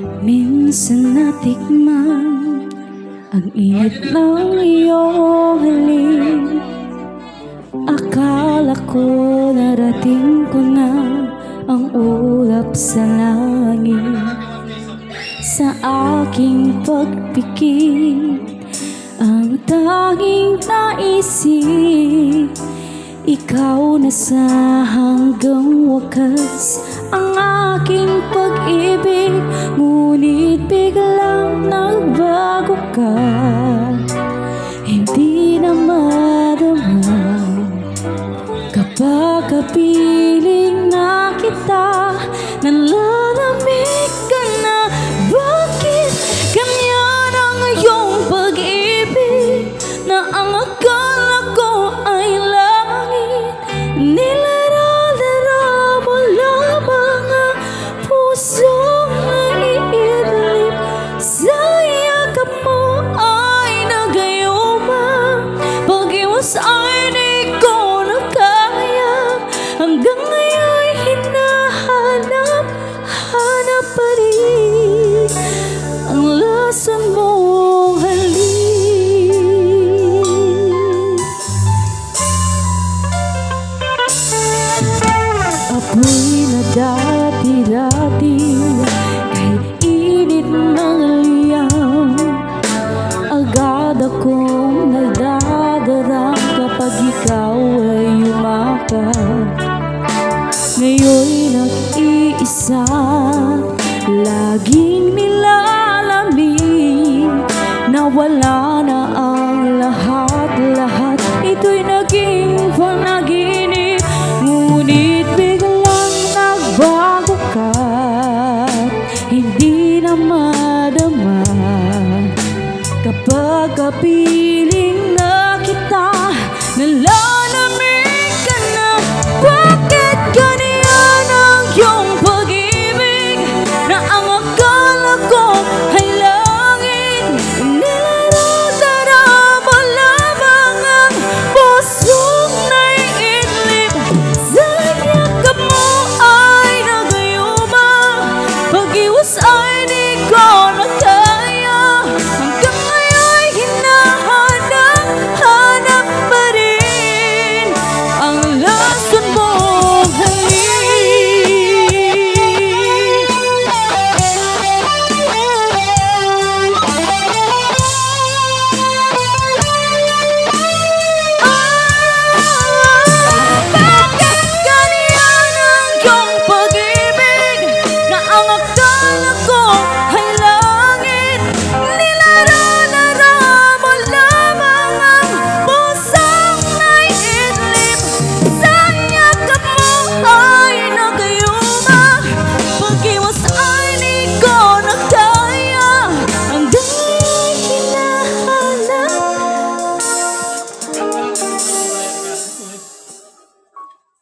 Minsan natikman ang init ng iyong halik. Akala ko narating ko na ang ulap sa langit. Sa aking pagpikit, ang tanging naisip, ikaw na sa hanggang wakas ang aking pag-ibig. Ngunit biglang nagbago ka, hindi na madama kapag kapiling na kita. Nanlalamig ka na, bakit ganyan ang iyong pag-ibig? Na ang akala ko ay langit, nilara-lara mo lamang ang pusong naiidlip. Sa yakap mo ay nagayuma, pag-iwas ay di ko na kaya. Hanggang ngayon hinahanap pa rin ang lason mong halik. Apoy na dati-dati, kahit init ng liyam, agad akong nagdadarang kapag ikaw ay yumakap. Ngayon'y nag-iisa, laging nilalamig, nawala na ang lahat-lahat. Ito'y naging panaginip, ngunit biglang nagbago ka, hindi na madama kapag kapiling na kita.